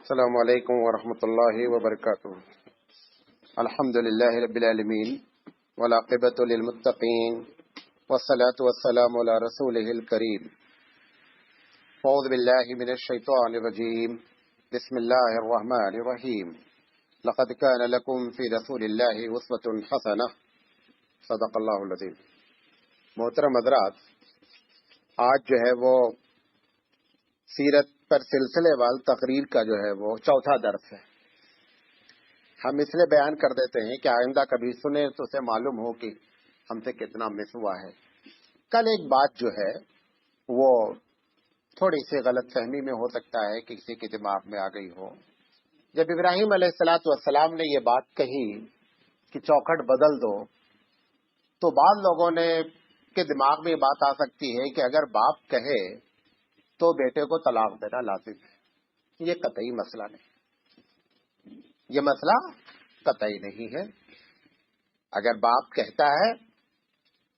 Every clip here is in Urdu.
السلام علیکم ورحمۃ اللہ وبرکاتہ۔ الحمد للہ رب العالمین والعاقبۃ للمتقین والصلاة والسلام علی رسولہ الکریم۔ اعوذ باللہ من الشیطان الرجیم، بسم اللہ الرحمن الرحیم۔ لقد کان لکم فی رسول اللہ اسوۃ حسنہ، صدق اللہ العظیم۔ محترم حضرات، آج جو ہے وہ سیرت پر سلسلے وال تقریر کا جو ہے وہ چوتھا درس ہے۔ ہم اس لیے بیان کر دیتے ہیں کہ آئندہ کبھی سنیں تو اسے معلوم ہو کہ ہم سے کتنا مس ہوا ہے۔ کل ایک بات جو ہے وہ تھوڑی سی غلط فہمی میں ہو سکتا ہے کہ کسی کے دماغ میں آ گئی ہو۔ جب ابراہیم علیہ السلام نے یہ بات کہی کہ چوکھٹ بدل دو، تو بعض لوگوں نے کے دماغ میں یہ بات آ سکتی ہے کہ اگر باپ کہے تو بیٹے کو طلاق دینا لازم ہے۔ یہ قطعی مسئلہ نہیں، یہ مسئلہ قطعی نہیں ہے۔ اگر باپ کہتا ہے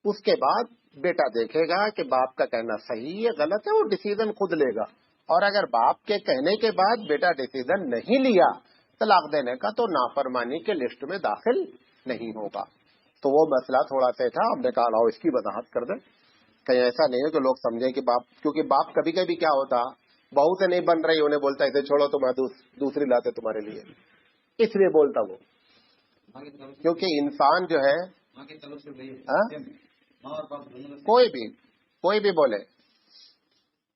اس کے بعد بیٹا دیکھے گا کہ باپ کا کہنا صحیح ہے غلط ہے، وہ ڈیسیژن خود لے گا۔ اور اگر باپ کے کہنے کے بعد بیٹا ڈیسیژن نہیں لیا طلاق دینے کا، تو نافرمانی کے لسٹ میں داخل نہیں ہوگا۔ تو وہ مسئلہ تھوڑا سا تھا، ہم نے کہا لاؤ اس کی وضاحت کر دیں، کہیں ایسا نہیں ہے کہ لوگ سمجھیں کہ باپ، کیونکہ باپ کبھی کبھی کیا ہوتا، بہو سے نہیں بن رہی انہیں بولتا اسے چھوڑو تو میں دوسری لاتے تمہارے لیے، اس لیے بولتا وہ، کیونکہ انسان جو ہے کوئی بھی بولے،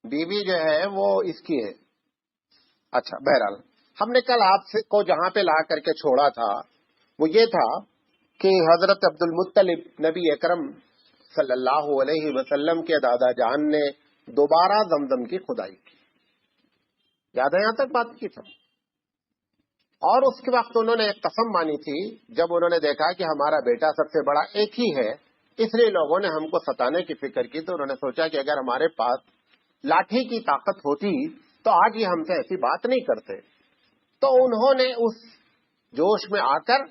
بیوی جو ہے وہ اس کی ہے۔ اچھا، بہرحال ہم نے کل آپ کو جہاں پہ لا کر کے چھوڑا تھا وہ یہ تھا کہ حضرت عبد المطلب نبی اکرم صلی اللہ علیہ وسلم کے دادا جان نے دوبارہ زمزم کی کھدائی کی، یاد ہے یہاں تک بات کی تھا؟ اور اس کے وقت انہوں نے ایک قسم مانی تھی، جب انہوں نے دیکھا کہ ہمارا بیٹا سب سے بڑا ایک ہی ہے، اس لیے لوگوں نے ہم کو ستانے کی فکر کی، تو انہوں نے سوچا کہ اگر ہمارے پاس لاٹھی کی طاقت ہوتی تو آج یہ ہم سے ایسی بات نہیں کرتے۔ تو انہوں نے اس جوش میں آ کر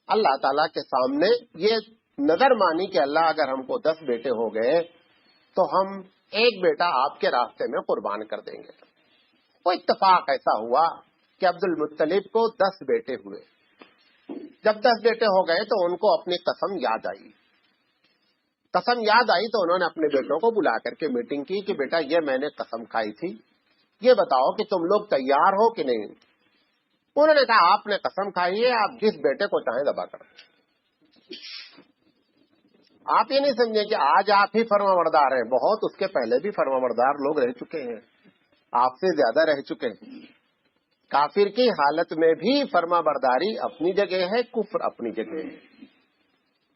اللہ تعالیٰ کے سامنے یہ نظر مانی کہ اللہ اگر ہم کو 10 بیٹے ہو گئے تو ہم ایک بیٹا آپ کے راستے میں قربان کر دیں گے۔ وہ اتفاق ایسا ہوا کہ عبد المطلب کو 10 بیٹے ہوئے۔ جب 10 بیٹے ہو گئے تو ان کو اپنی قسم یاد آئی۔ قسم یاد آئی تو انہوں نے اپنے بیٹوں کو بلا کر کے میٹنگ کی کہ بیٹا یہ میں نے قسم کھائی تھی، یہ بتاؤ کہ تم لوگ تیار ہو کہ نہیں؟ انہوں نے کہا آپ نے قسم کھائی ہے، آپ جس بیٹے کو چاہیں ذبح کرو۔ آپ یہ نہیں سمجھیں کہ آج آپ ہی فرما بردار ہیں، بہت اس کے پہلے بھی فرما بردار لوگ رہ چکے ہیں، آپ سے زیادہ رہ چکے ہیں۔ کافر کی حالت میں بھی فرما برداری اپنی جگہ ہے، کفر اپنی جگہ ہے۔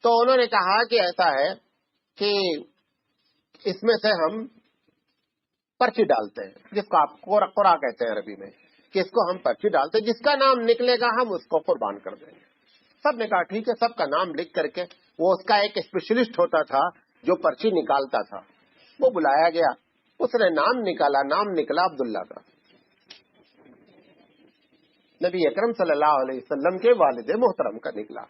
تو انہوں نے کہا کہ ایسا ہے کہ اس میں سے ہم پرچی ڈالتے ہیں، جس کو آپ قرعہ کہتے ہیں عربی میں، کہ اس کو ہم پرچی ڈالتے ہیں، جس کا نام نکلے گا ہم اس کو قربان کر دیں گے۔ سب نے کہا ٹھیک ہے، سب کا نام لکھ کر کے، وہ اس کا ایک اسپیشلسٹ ہوتا تھا جو پرچی نکالتا تھا، وہ بلایا گیا، اس نے نام نکالا، نام نکلا عبداللہ کا، نبی اکرم صلی اللہ علیہ وسلم کے والد محترم کا نکلا۔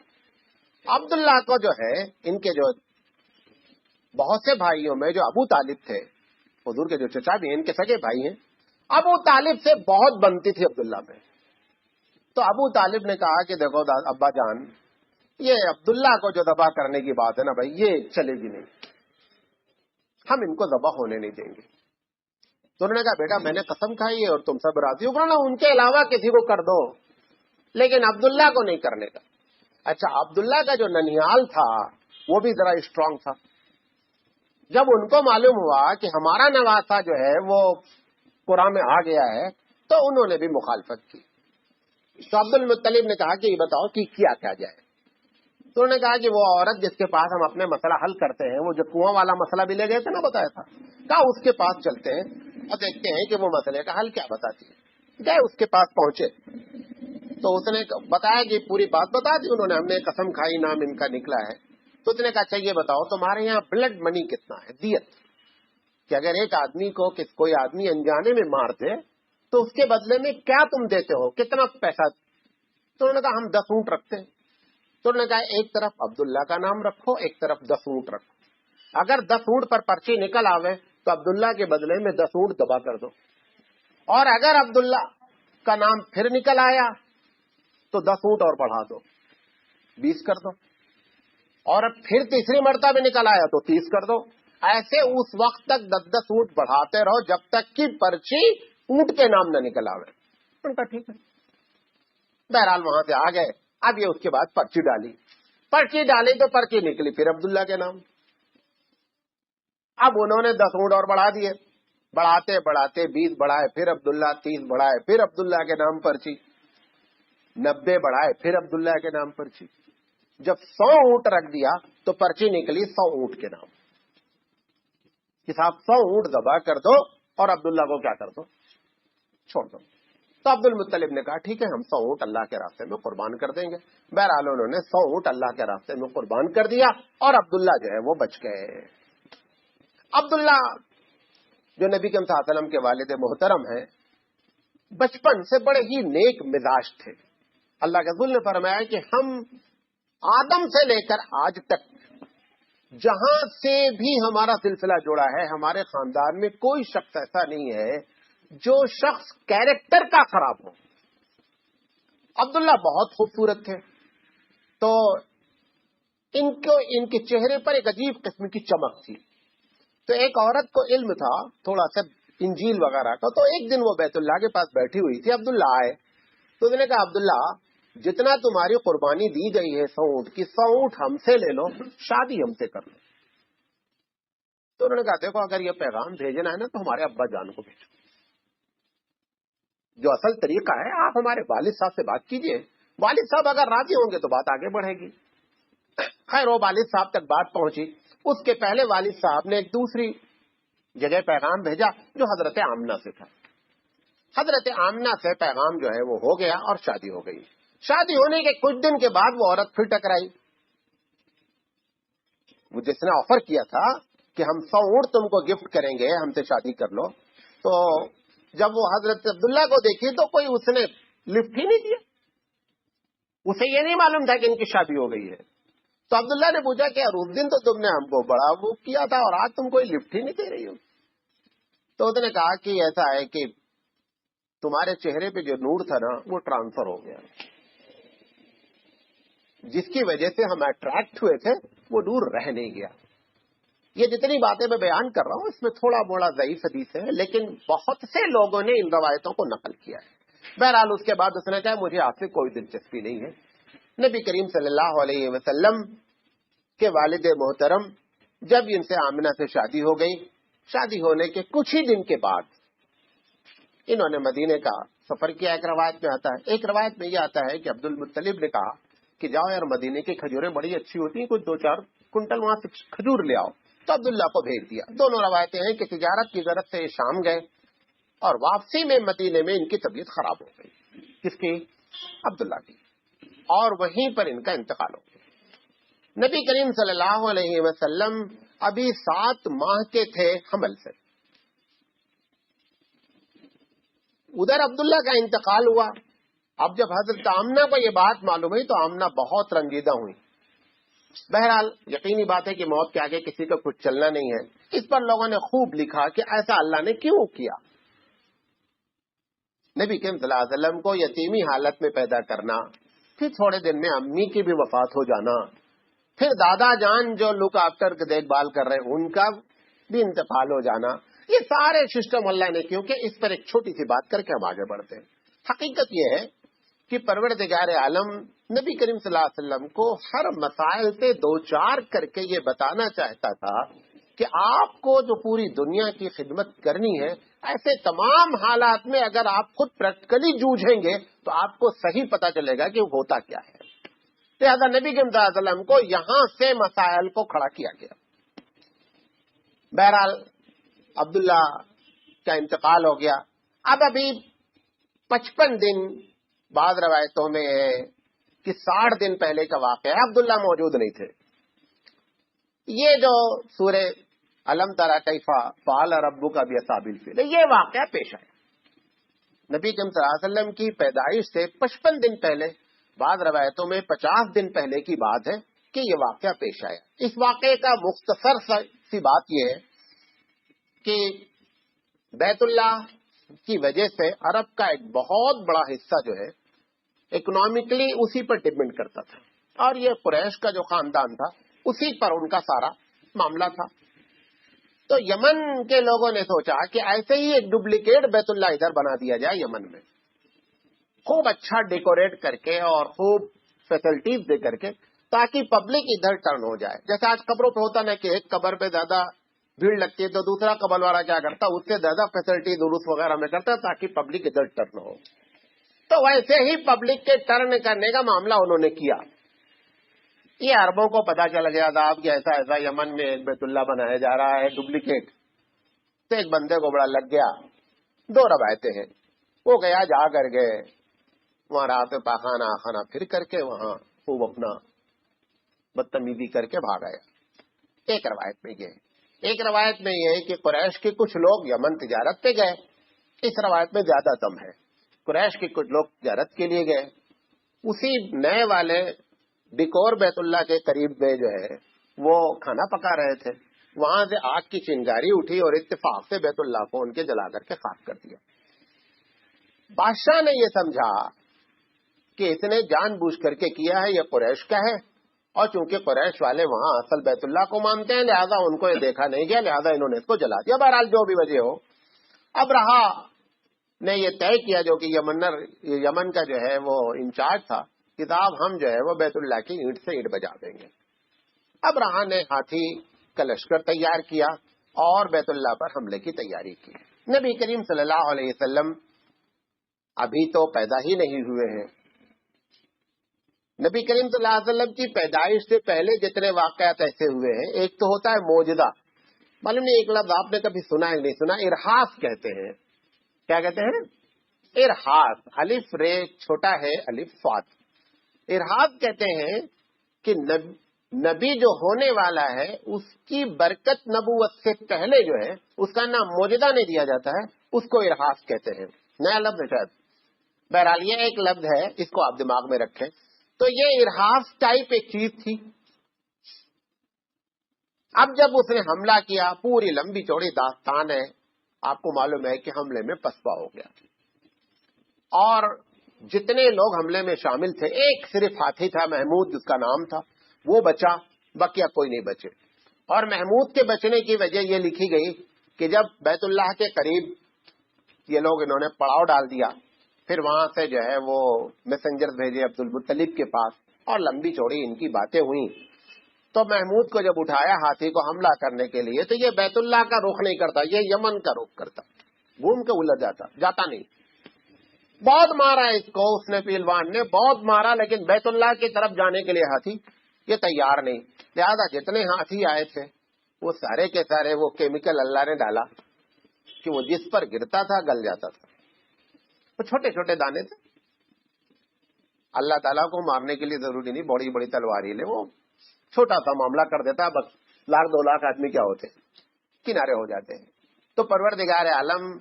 عبداللہ کو جو ہے، ان کے جو بہت سے بھائیوں میں جو ابو طالب تھے، حضور کے جو چچا بھی ہیں، ان کے سگے بھائی ہیں، ابو طالب سے بہت بنتی تھی عبداللہ میں۔ تو ابو طالب نے کہا کہ دیکھو ابا جان، یہ عبداللہ کو جو ذبح کرنے کی بات ہے نا بھائی، یہ چلے گی نہیں، ہم ان کو ذبح ہونے نہیں دیں گے۔ تو انہوں نے کہا بیٹا میں نے قسم کھائی ہے اور تم سب راضی ہو نا، ان کے علاوہ کسی کو کر دو لیکن عبداللہ کو نہیں کرنے کا۔ اچھا، عبداللہ کا جو ننیال تھا وہ بھی ذرا اسٹرانگ تھا۔ جب ان کو معلوم ہوا کہ ہمارا نواسا جو ہے وہ قرآن میں آ گیا ہے تو انہوں نے بھی مخالفت کی۔ تو عبد المطلب نے کہا کہ یہ بتاؤ کہ کیا جائے؟ تو انہوں نے کہا کہ وہ عورت جس کے پاس ہم اپنے مسئلہ حل کرتے ہیں، وہ جو کنواں والا مسئلہ بھی لے گئے تھے نا، بتایا تھا، کہا اس کے پاس چلتے ہیں اور دیکھتے ہیں کہ وہ مسئلے کا حل کیا بتاتی ہے۔ گئے اس کے پاس پہنچے تو اس نے بتایا کہ پوری بات بتا دی انہوں نے، ہم نے قسم کھائی، نام ان کا نکلا ہے۔ تو اس نے کہا اچھا یہ بتاؤ تمہارے یہاں بلڈ منی کتنا ہے، دیت، کہ اگر ایک آدمی کو کوئی آدمی انجانے میں مار دے تو اس کے بدلے میں کیا تم دیتے ہو، کتنا پیسہ؟ تو انہوں نے کہا ہم 10 اونٹ رکھتے ہیں۔ تو انہوں نے کہا ایک طرف عبداللہ کا نام رکھو، ایک طرف 10 اونٹ رکھو، اگر 10 اونٹ پر پرچی نکل آوے تو عبداللہ کے بدلے میں 10 اونٹ دبا کر دو، اور اگر عبداللہ کا نام پھر نکل آیا تو 10 اونٹ اور بڑھا دو، 20 کر دو، اور اب پھر تیسری مرتبہ نکل آیا تو 30 کر دو. ایسے اس وقت تک 10 اونٹ بڑھاتے رہو جب تک کہ پرچی اونٹ کے نام نہ نکل آوے. ان کا ٹھیک ہے. بہرحال وہاں سے آ گئے. اب یہ اس کے بعد پرچی ڈالی تو پرچی نکلی پھر عبداللہ کے نام. اب انہوں نے 10 اونٹ اور بڑھا دیے، بڑھاتے 20 بڑھائے، پھر عبداللہ، 30 بڑھائے، پھر عبداللہ کے نام پرچی، 90 بڑھائے، پھر عبداللہ کے نام پرچی. جب 100 اونٹ رکھ دیا تو پرچی نکلی 100 اونٹ کے نام. کہ صاحب 100 اونٹ ذبح کر دو اور عبداللہ کو کیا کر دو، چھوڑ دو. تو عبد المطلب نے کہا ٹھیک ہے ہم 100 اونٹ اللہ کے راستے میں قربان کر دیں گے. بہرحال انہوں نے 100 اونٹ اللہ کے راستے میں قربان کر دیا اور عبداللہ جو ہے وہ بچ گئے. عبداللہ جو نبی کریم صلی اللہ علیہ وسلم کے والد محترم ہیں، بچپن سے بڑے ہی نیک مزاج تھے. اللہ کے رسول نے فرمایا کہ ہم آدم سے لے کر آج تک جہاں سے بھی ہمارا سلسلہ جڑا ہے، ہمارے خاندان میں کوئی شخص ایسا نہیں ہے جو شخص کیریکٹر کا خراب ہو. عبداللہ بہت خوبصورت تھے، تو ان کے چہرے پر ایک عجیب قسم کی چمک تھی. تو ایک عورت کو علم تھا تھوڑا سا انجیل وغیرہ کا، تو ایک دن وہ بیت اللہ کے پاس بیٹھی ہوئی تھی. عبداللہ آئے تو انہوں نے کہا عبداللہ جتنا تمہاری قربانی دی گئی ہے 100 اونٹ کی، 100 اونٹ ہم سے لے لو، شادی ہم سے کر لو. تو انہوں نے کہا دیکھو اگر یہ پیغام بھیجنا ہے نا تو ہمارے ابا جان کو بھیجو. جو اصل طریقہ ہے آپ ہمارے والد صاحب سے بات کیجئے، والد صاحب اگر راضی ہوں گے تو بات آگے بڑھے گی. خیر وہ والد صاحب تک بات پہنچی. اس کے پہلے والد صاحب نے ایک دوسری جگہ پیغام بھیجا جو حضرت آمنہ سے تھا. حضرت آمنہ سے پیغام جو ہے وہ ہو گیا اور شادی ہو گئی. شادی ہونے کے کچھ دن کے بعد وہ عورت پھر ٹکرائی. وہ جس نے آفر کیا تھا کہ ہم 100 اونٹ تم کو گفٹ کریں گے، ہم سے شادی کر لو، تو جب وہ حضرت عبداللہ کو دیکھی تو کوئی اس نے لفٹ ہی نہیں دیا. اسے یہ نہیں معلوم تھا کہ ان کی شادی ہو گئی ہے. تو عبداللہ نے پوچھا کہ یار اس دن تو تم نے ہم کو بڑا وہ کیا تھا اور آج تم کوئی لفٹ ہی نہیں دے رہی ہو. تو اس نے کہا کہ ایسا ہے کہ تمہارے چہرے پہ جو نور تھا نا وہ ٹرانسفر ہو گیا، جس کی وجہ سے ہم اٹریکٹ ہوئے تھے وہ نور رہ نہیں گیا. یہ جتنی باتیں میں بیان کر رہا ہوں اس میں تھوڑا بوڑا ضعیف حدیث ہے، لیکن بہت سے لوگوں نے ان روایتوں کو نقل کیا ہے. بہرحال اس کے بعد اس نے کہا مجھے آپ سے کوئی دلچسپی نہیں ہے. نبی کریم صلی اللہ علیہ وسلم کے والد محترم جب ان سے آمنہ سے شادی ہو گئی، شادی ہونے کے کچھ ہی دن کے بعد انہوں نے مدینے کا سفر کیا. ایک روایت میں آتا ہے، ایک روایت میں یہ آتا ہے کہ عبد المطلب نے کہا کہ جاؤ یار مدینے کی کھجوریں بڑی اچھی ہوتی ہیں، کچھ 2-4 کنٹل وہاں سے کھجور لے آؤ. تو عبداللہ کو بھیج دیا. دونوں روایتیں ہیں کہ تجارت کی غرض سے شام گئے اور واپسی میں مدینے میں ان کی طبیعت خراب ہو گئی. کس کی؟ عبداللہ کی. اور وہیں پر ان کا انتقال ہو گیا. نبی کریم صلی اللہ علیہ وسلم ابھی 7 ماہ کے تھے حمل سے. ادھر عبداللہ کا انتقال ہوا. اب جب حضرت آمنہ کو یہ بات معلوم ہوئی تو آمنہ بہت رنجیدہ ہوئی. بہرحال یقینی بات ہے کہ موت کے آگے کسی کا کچھ چلنا نہیں ہے. اس پر لوگوں نے خوب لکھا کہ ایسا اللہ نے کیوں کیا. نبی کریم صلی اللہ علیہ وسلم کو یتیمی حالت میں پیدا کرنا، پھر تھوڑے دن میں امی کی بھی وفات ہو جانا، پھر دادا جان جو لک آفٹر کی دیکھ بھال کر رہے ان کا بھی انتقال ہو جانا، یہ سارے سسٹم اللہ نے کیوں کہ اس پر ایک چھوٹی سی بات کر کے ہم آگے بڑھتے ہیں. حقیقت یہ ہے کہ پروردگار عالم نبی کریم صلی اللہ علیہ وسلم کو ہر مسائل سے 2-4 کر کے یہ بتانا چاہتا تھا کہ آپ کو جو پوری دنیا کی خدمت کرنی ہے، ایسے تمام حالات میں اگر آپ خود پریکٹیکلی جوجھیں گے تو آپ کو صحیح پتا چلے گا کہ ہوتا کیا ہے. لہذا نبی کریم صلی اللہ علیہ وسلم کو یہاں سے مسائل کو کھڑا کیا گیا. بہرحال عبداللہ کا انتقال ہو گیا. اب ابھی 55 دن، بعض روایتوں میں ہے کہ 60 دن پہلے کا واقعہ ہے. عبداللہ موجود نہیں تھے. یہ جو سورہ الم تری کیف فعل ربک باصحاب الفیل یہ واقعہ پیش آیا. نبی کریم صلی اللہ علیہ وسلم کی پیدائش سے 55 دن پہلے، بعض روایتوں میں 50 دن پہلے کی بات ہے کہ یہ واقعہ پیش آیا. اس واقعے کا مختصر سی بات یہ ہے کہ بیت اللہ کی وجہ سے عرب کا ایک بہت بڑا حصہ جو ہے اکنامکلی اسی پر ڈپینڈ کرتا تھا، اور یہ قریش کا جو خاندان تھا اسی پر ان کا سارا معاملہ تھا. تو یمن کے لوگوں نے سوچا کہ ایسے ہی ایک ڈپلیکیٹ بیت اللہ ادھر بنا دیا جائے یمن میں، خوب اچھا ڈیکوریٹ کر کے اور خوب فیسلٹیز دے کر کے، تاکہ پبلک ادھر ٹرن ہو جائے. جیسے آج قبروں پہ ہوتا نا کہ ایک قبر پہ زیادہ بھیڑ لگتی ہے تو دوسرا قبر والا کیا کرتا، اس سے زیادہ فیسلٹی درست وغیرہ میں کرتا تاکہ پبلک ادھر ٹرن ہو. تو ویسے ہی پبلک کے ٹرن کرنے کا معاملہ انہوں نے کیا. یہ عربوں کو پتا چل گیا تھا اب کہ ایسا ایسا یمن میں ایک بیت اللہ بنایا جا رہا ہے ڈپلیکیٹ. تو ایک بندے کو بڑا لگ گیا. 2 روایتیں ہیں. وہ گیا، جا کر کے وہاں رات پاخانہ آخانہ پھر کر کے وہاں خوب اپنا بدتمیزی کر کے بھاگ آیا. ایک روایت میں یہ ہے. ایک روایت میں یہ ہے کہ قریش کے کچھ لوگ یمن تجارت پہ گئے. اس روایت میں زیادہ دم ہے. قریش کے کچھ لوگ تجارت کے لیے گئے، اسی نئے والے ڈیکور بیت اللہ کے قریب میں جو ہے وہ کھانا پکا رہے تھے. وہاں سے آگ کی چنگاری اٹھی اور اتفاق سے بیت اللہ کو ان کے جلا کر کے خاک کر دیا. بادشاہ نے یہ سمجھا کہ اس نے جان بوجھ کر کے کیا ہے، یہ قریش کا ہے، اور چونکہ قریش والے وہاں اصل بیت اللہ کو مانتے ہیں لہذا ان کو یہ دیکھا نہیں گیا، لہذا انہوں نے اس کو جلا دیا. بہرحال جو بھی وجہ ہو، اب رہا نے یہ طے کیا جو کہ یمن کا جو ہے وہ انچارج تھا، کتاب ہم جو ہے وہ بیت اللہ کی اینٹ سے اینٹ بجا دیں گے. اب رہا نے ہاتھی کا لشکر تیار کیا اور بیت اللہ پر حملے کی تیاری کی. نبی کریم صلی اللہ علیہ وسلم ابھی تو پیدا ہی نہیں ہوئے ہیں. نبی کریم صلی اللہ علیہ وسلم کی پیدائش سے پہلے جتنے واقعات ایسے ہوئے ہیں، ایک تو ہوتا ہے موجدہ. معلوم نہیں ایک لفظ آپ نے کبھی سنا ہے نہیں سنا، ارحاس کہتے ہیں. کیا کہتے ہیں؟ ارحاس. الف رے چھوٹا ہے الف صاد. ارحاس کہتے ہیں کہ نبی جو ہونے والا ہے اس کی برکت نبوت سے پہلے جو ہے اس کا نام موجدہ نہیں دیا جاتا ہے، اس کو ارحاس کہتے ہیں. نیا لفظ ہے شاید. بہرحال یہ ایک لفظ ہے، اس کو آپ دماغ میں رکھیں. تو یہ ارحاس ٹائپ ایک چیز تھی. اب جب اس نے حملہ کیا، پوری لمبی چوڑی داستان ہے، آپ کو معلوم ہے کہ حملے میں پسپا ہو گیا اور جتنے لوگ حملے میں شامل تھے، ایک صرف ہاتھی تھا محمود جس کا نام تھا، وہ بچا، بقیہ کوئی نہیں بچے. اور محمود کے بچنے کی وجہ یہ لکھی گئی کہ جب بیت اللہ کے قریب یہ لوگ انہوں نے پڑاؤ ڈال دیا، پھر وہاں سے جو ہے وہ میسنجر بھیجے عبد المطلب کے پاس اور لمبی چوڑی ان کی باتیں ہوئیں. تو محمود کو جب اٹھایا ہاتھی کو حملہ کرنے کے لیے تو یہ بیت اللہ کا رخ نہیں کرتا، یہ یمن کا رخ کرتا، گھوم کے الجھ جاتا نہیں. بہت مارا اس کو اس نے، پہلوان نے بہت مارا، لیکن بیت اللہ کی طرف جانے کے لیے ہاتھی یہ تیار نہیں. لہذا جتنے ہاتھی آئے تھے وہ سارے کے سارے وہ کیمیکل اللہ نے ڈالا کہ وہ جس پر گرتا تھا گل جاتا تھا. وہ چھوٹے چھوٹے دانے تھے. اللہ تعالیٰ کو مارنے کے لیے ضروری نہیں بڑی بڑی تلوار ہی لے، وہ چھوٹا سا معاملہ کر دیتا، بس 1,00,000 2,00,000 آدمی کیا ہوتے کنارے ہو جاتے ہیں. تو پروردگار عالم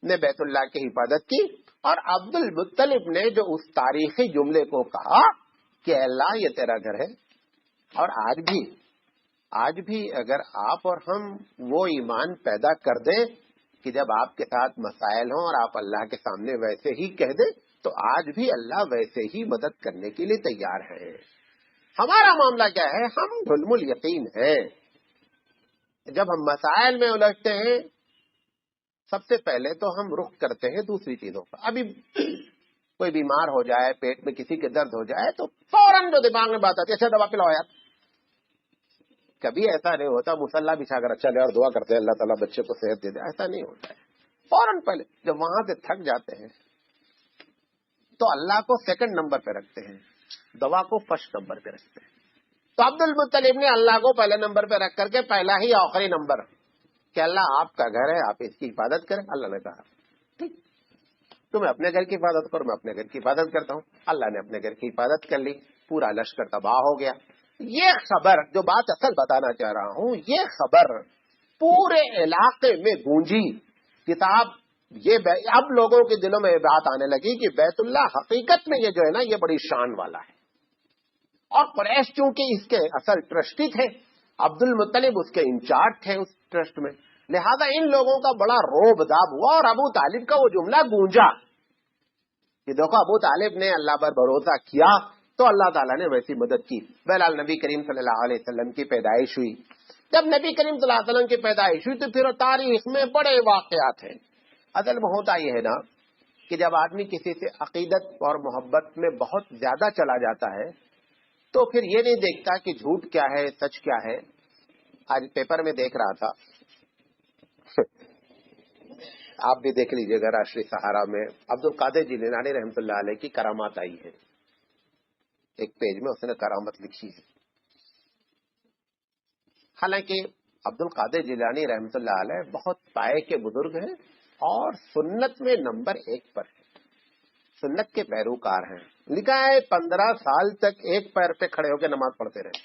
نے بیت اللہ کی حفاظت کی، اور عبد المطلب نے جو اس تاریخی جملے کو کہا کہ اللہ یہ تیرا گھر ہے. اور آج بھی اگر آپ اور ہم وہ ایمان پیدا کر دیں کہ جب آپ کے ساتھ مسائل ہوں اور آپ اللہ کے سامنے ویسے ہی کہہ دیں تو آج بھی اللہ ویسے ہی مدد کرنے کے لیے تیار ہے. ہمارا معاملہ کیا ہے؟ ہم ظلم الیقین ہیں. جب ہم مسائل میں الجھتے ہیں سب سے پہلے تو ہم رخ کرتے ہیں دوسری چیزوں پر. ابھی کوئی بیمار ہو جائے، پیٹ میں کسی کے درد ہو جائے تو فوراً جو دماغ میں بات آتی ہے اچھا دوا پلاؤ یار. کبھی ایسا نہیں ہوتا مصالحہ بچھا کر اچھا لے اور دعا کرتے ہیں اللہ تعالیٰ بچے کو صحت دے دے، ایسا نہیں ہوتا ہے. فوراً پہلے جب وہاں سے تھک جاتے ہیں تو اللہ کو سیکنڈ نمبر پہ رکھتے ہیں، دوا کو فرسٹ نمبر پہ رکھتے ہیں. تو عبد المطلب نے اللہ کو پہلے نمبر پہ رکھ کر کے پہلا ہی آخری نمبر کہ اللہ آپ کا گھر ہے، آپ اس کی حفاظت کریں. اللہ نے کہا ٹھیک، تمہیں اپنے گھر کی حفاظت کرو، میں اپنے گھر کی حفاظت کرتا ہوں. اللہ نے اپنے گھر کی حفاظت کر لی، پورا لشکر تباہ ہو گیا. یہ خبر جو بات اصل بتانا چاہ رہا ہوں، یہ خبر پورے علاقے میں گونجی. کتاب یہ اب لوگوں کے دلوں میں یہ بات آنے لگی کہ بیت اللہ حقیقت میں یہ جو ہے نا یہ بڑی شان والا ہے. اور قریش چونکہ اس کے اصل ٹرسٹی تھے، عبد المطلب اس کے انچارج تھے اس ٹرسٹ میں، لہذا ان لوگوں کا بڑا روب داب ہوا اور ابو طالب کا وہ جملہ گونجا کہ دیکھو ابو طالب نے اللہ پر بھروسہ کیا تو اللہ تعالیٰ نے ویسی مدد کی. بہرحال نبی کریم صلی اللہ علیہ وسلم کی پیدائش ہوئی. جب نبی کریم صلی اللہ علیہ وسلم کی پیدائش ہوئی تو پھر تاریخ میں بڑے واقعات ہیں. اصل میں ہوتا یہ ہے نا کہ جب آدمی کسی سے عقیدت اور محبت میں بہت زیادہ چلا جاتا ہے تو پھر یہ نہیں دیکھتا کہ جھوٹ کیا ہے سچ کیا ہے. آج پیپر میں دیکھ رہا تھا آپ بھی دیکھ لیجئے گا، راشٹری سہارا میں عبد القادر جیلانی رحمۃ اللہ علیہ کی کرامات آئی ہے. ایک پیج میں اس نے کرامت لکھی ہے. حالانکہ عبد القادر جیلانی رحمۃ اللہ علیہ بہت پائے کے بزرگ ہیں اور سنت میں نمبر 1 پر ہے، سنت کے پیروکار ہیں. لکھا ہے 15 سال تک ایک پیر پہ کھڑے ہو کے نماز پڑھتے رہے،